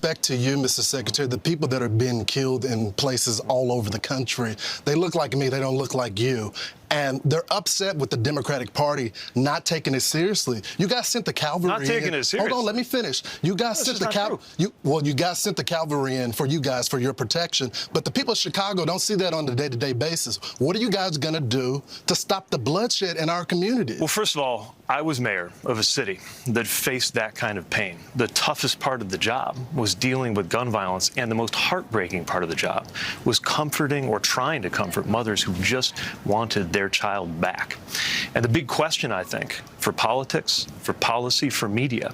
respect to you, Mr. Secretary, the people that are being killed in places all over the country, they look like me, they don't look like you. And they're upset with the Democratic Party not taking it seriously. You guys sent the cavalry Not taking in. it seriously. Hold on, let me finish. You guys sent the you guys sent the cavalry in for you guys for your protection. But the people of Chicago don't see that on a day-to-day basis. What are you guys gonna do to stop the bloodshed in our community? Well, first of all, I was mayor of a city that faced that kind of pain. The toughest part of the job was dealing with gun violence, and the most heartbreaking part of the job was comforting or trying to comfort mothers who just wanted their child back. And the big question, I think, for politics, for policy, for media,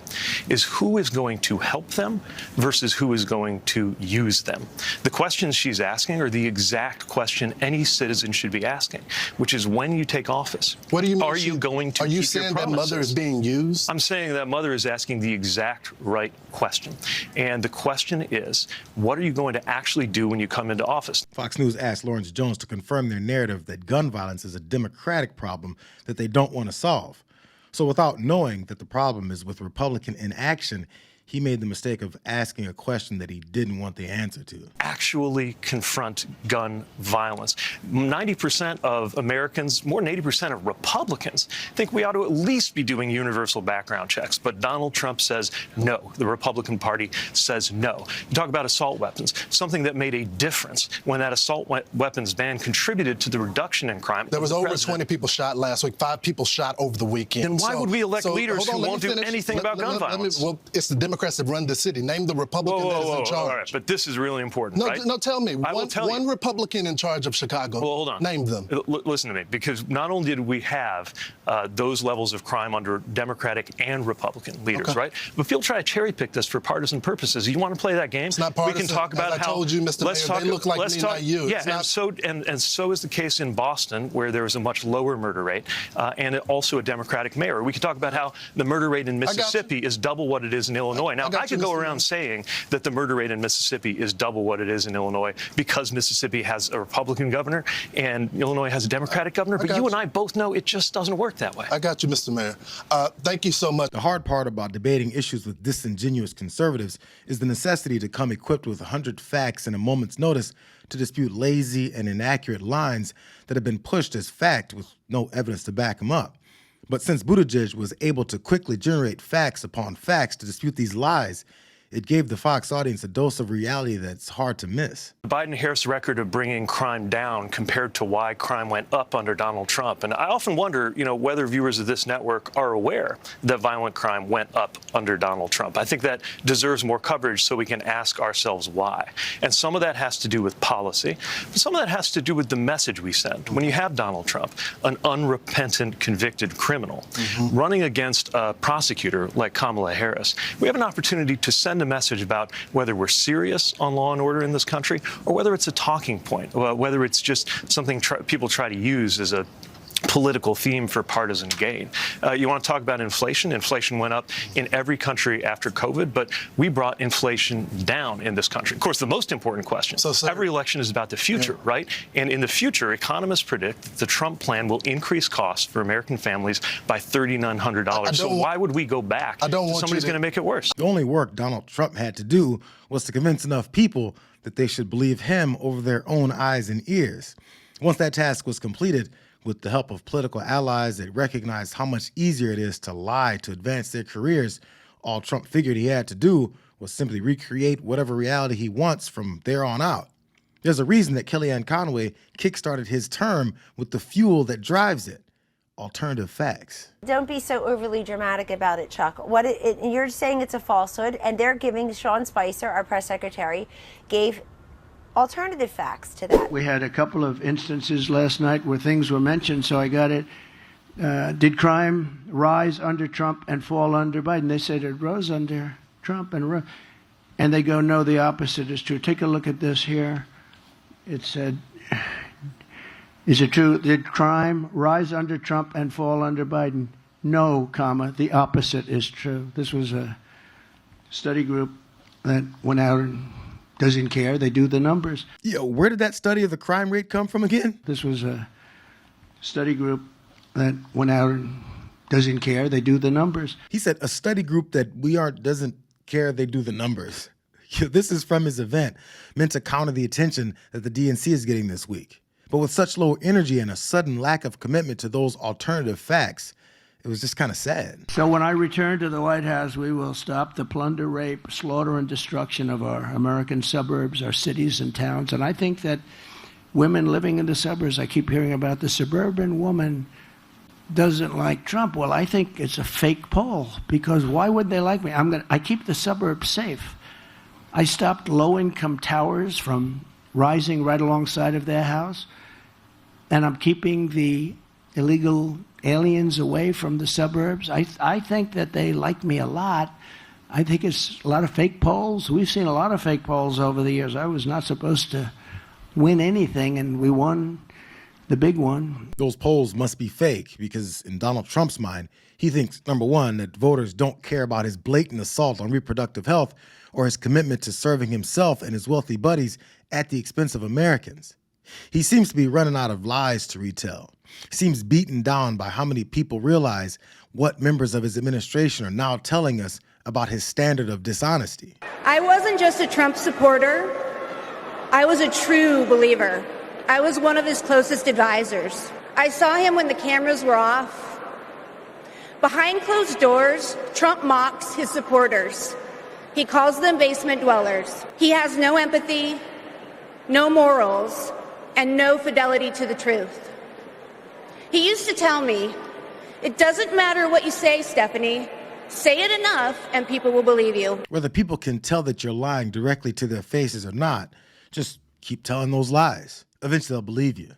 is who is going to help them versus who is going to use them. The questions she's asking are the exact question any citizen should be asking, which is when you take office, what do you mean? Are you going to keep your promises? That mother is being used? I'm saying that mother is asking the exact right question. And the question is, what are you going to actually do when you come into office? Fox News asked Lawrence Jones to confirm their narrative that gun violence is a Democratic problem that they don't want to solve. So without knowing that the problem is with Republican inaction, he made the mistake of asking a question that he didn't want the answer to. Actually confront gun violence. 90% of Americans, more than 80% of Republicans, think we ought to at least be doing universal background checks. But Donald Trump says no. The Republican Party says no. You talk about assault weapons, something that made a difference when that assault weapons ban contributed to the reduction in crime. There was over 20 people shot last week, 5 people shot over the weekend. Then why would we elect leaders who won't do anything about gun violence? Well, it's the Democrats that run the city. Name the Republican that is in charge. All right, but this is really important, right? No, tell me. I will tell you. One Republican in charge of Chicago. Well, hold on. Name them. Listen to me, because not only did we have those levels of crime under Democratic and Republican leaders, right? But people try to cherry pick this for partisan purposes. You want to play that game? It's not partisan. We can talk about As I told you, Mr. Mayor, they look like me, not you. Yeah, and so is the case in Boston, where there is a much lower murder rate, and also a Democratic mayor. We could talk about how the murder rate in Mississippi is double what it is in Illinois. Now, I could go around saying that the murder rate in Mississippi is double what it is in Illinois because Mississippi has a Republican governor and Illinois has a Democratic governor. But you and I both know it just doesn't work that way. I got you, Mr. Mayor. Thank you so much. The hard part about debating issues with disingenuous conservatives is the necessity to come equipped with 100 facts and a moment's notice to dispute lazy and inaccurate lines that have been pushed as fact with no evidence to back them up. But since Buttigieg was able to quickly generate facts upon facts to dispute these lies, it gave the Fox audience a dose of reality that's hard to miss. The Biden-Harris record of bringing crime down compared to why crime went up under Donald Trump. And I often wonder, whether viewers of this network are aware that violent crime went up under Donald Trump. I think that deserves more coverage so we can ask ourselves why. And some of that has to do with policy, but some of that has to do with the message we send. When you have Donald Trump, an unrepentant convicted criminal, running against a prosecutor like Kamala Harris, we have an opportunity to send a message about whether we're serious on law and order in this country or whether it's a talking point, whether it's just something people try to use as a political theme for partisan gain. You want to talk about inflation? Inflation went up in every country after COVID, but we brought inflation down in this country. Of course, the most important question, every election is about the future, right? And in the future, economists predict that the Trump plan will increase costs for American families by $3,900. So why would we go back to somebody's going to make it worse? The only work Donald Trump had to do was to convince enough people that they should believe him over their own eyes and ears. Once that task was completed, with the help of political allies that recognized how much easier it is to lie to advance their careers, all Trump figured he had to do was simply recreate whatever reality he wants from there on out. There's a reason that Kellyanne Conway kickstarted his term with the fuel that drives it: alternative facts. Don't be so overly dramatic about it, Chuck. You're saying it's a falsehood, and they're giving Sean Spicer, our press secretary, gave alternative facts to that. We had a couple of instances last night where things were mentioned, so I got it. Did crime rise under Trump and fall under Biden? They said it rose under Trump and they go, no, the opposite is true. Take a look at this here. It said, is it true? Did crime rise under Trump and fall under Biden? No, comma, the opposite is true. This was a study group that went out and doesn't care. They do the numbers. Where did that study of the crime rate come from again? This was a study group that went out and doesn't care. They do the numbers. He said a study group that doesn't care. They do the numbers. This is from his event, meant to counter the attention that the DNC is getting this week. But with such low energy and a sudden lack of commitment to those alternative facts, it was just kind of sad. So when I return to the White House, we will stop the plunder, rape, slaughter, and destruction of our American suburbs, our cities and towns. And I think that women living in the suburbs, I keep hearing about the suburban woman doesn't like Trump. Well, I think it's a fake poll, because why would they like me? I keep the suburbs safe. I stopped low-income towers from rising right alongside of their house, and I'm keeping the illegal aliens away from the suburbs. I think that they like me a lot. I think it's a lot of fake polls. We've seen a lot of fake polls over the years. I was not supposed to win anything, and we won the big one. Those polls must be fake because in Donald Trump's mind, he thinks, number one, that voters don't care about his blatant assault on reproductive health or his commitment to serving himself and his wealthy buddies at the expense of Americans. He seems to be running out of lies to retell. He seems beaten down by how many people realize what members of his administration are now telling us about his standard of dishonesty. I wasn't just a Trump supporter. I was a true believer. I was one of his closest advisors. I saw him when the cameras were off. Behind closed doors, Trump mocks his supporters. He calls them basement dwellers. He has no empathy, no morals, and no fidelity to the truth. He used to tell me, "It doesn't matter what you say, Stephanie. Say it enough and people will believe you." Whether people can tell that you're lying directly to their faces or not, just keep telling those lies. Eventually they'll believe you.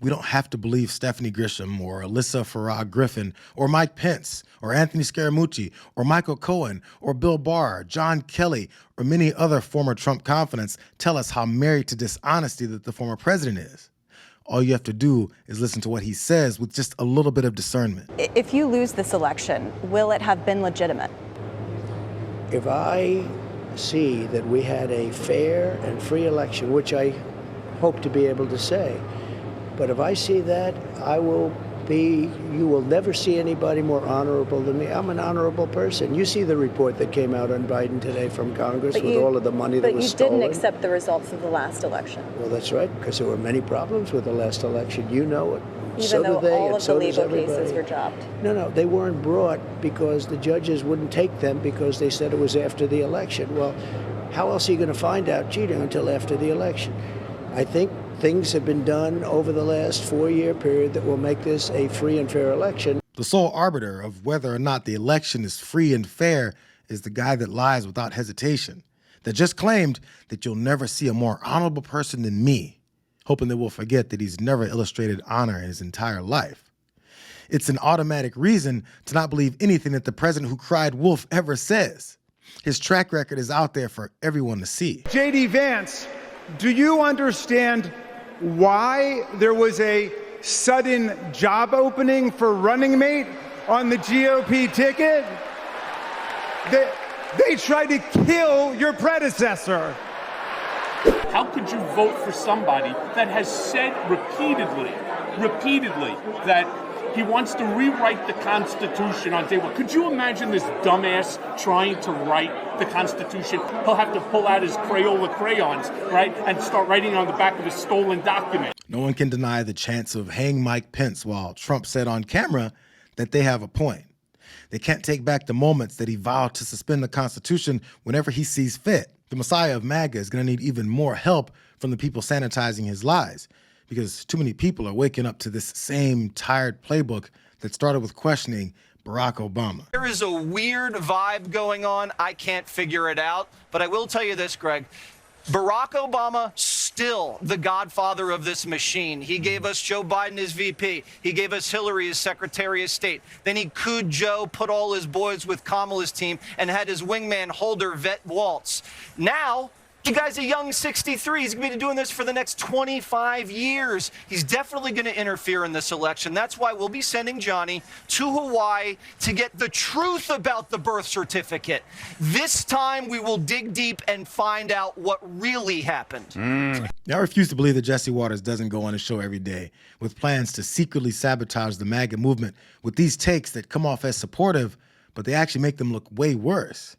We don't have to believe Stephanie Grisham or Alyssa Farah Griffin or Mike Pence or Anthony Scaramucci or Michael Cohen or Bill Barr, John Kelly, or many other former Trump confidants tell us how married to dishonesty that the former president is. All you have to do is listen to what he says with just a little bit of discernment. If you lose this election, will it have been legitimate? If I see that we had a fair and free election, which I hope to be able to say, but if I see that, you will never see anybody more honorable than me. I'm an honorable person. You see the report that came out on Biden today from Congress with all of the money that was stolen. But you didn't accept the results of the last election. Well, that's right, because there were many problems with the last election. You know it. Even though all of the legal cases were dropped. No, they weren't brought because the judges wouldn't take them because they said it was after the election. Well, how else are you going to find out cheating until after the election? I think things have been done over the last 4-year period that will make this a free and fair election. The sole arbiter of whether or not the election is free and fair is the guy that lies without hesitation, that just claimed that you'll never see a more honorable person than me, hoping that we'll forget that he's never illustrated honor in his entire life. It's an automatic reason to not believe anything that the president who cried wolf ever says. His track record is out there for everyone to see. J.D. Vance, do you understand why there was a sudden job opening for running mate on the GOP ticket? They tried to kill your predecessor. How could you vote for somebody that has said repeatedly, that he wants to rewrite the Constitution on day one? Could you imagine this dumbass trying to write the Constitution? He'll have to pull out his Crayola crayons, right, and start writing on the back of a stolen document. No one can deny the chance of hang Mike Pence while Trump said on camera that they have a point. They can't take back the moments that he vowed to suspend the Constitution whenever he sees fit. The Messiah of MAGA is going to need even more help from the people sanitizing his lies, because too many people are waking up to this same tired playbook that started with questioning Barack Obama. There is a weird vibe going on. I can't figure it out. But I will tell you this, Greg. Barack Obama, still the godfather of this machine. He gave us Joe Biden as VP. He gave us Hillary as Secretary of State. Then he cooed Joe, put all his boys with Kamala's team, and had his wingman Holder vet Waltz. Now, the guy's a young 63. He's going to be doing this for the next 25 years. He's definitely going to interfere in this election. That's why we'll be sending Johnny to Hawaii to get the truth about the birth certificate. This time we will dig deep and find out what really happened. Now, I refuse to believe that Jesse Waters doesn't go on his show every day with plans to secretly sabotage the MAGA movement with these takes that come off as supportive, but they actually make them look way worse.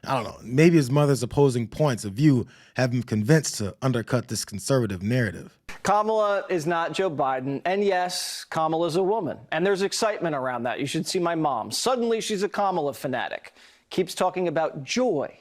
I don't know, maybe his mother's opposing points of view have him convinced to undercut this conservative narrative. Kamala is not Joe Biden, and yes, Kamala's a woman, and there's excitement around that. You should see my mom. Suddenly she's a Kamala fanatic. Keeps talking about joy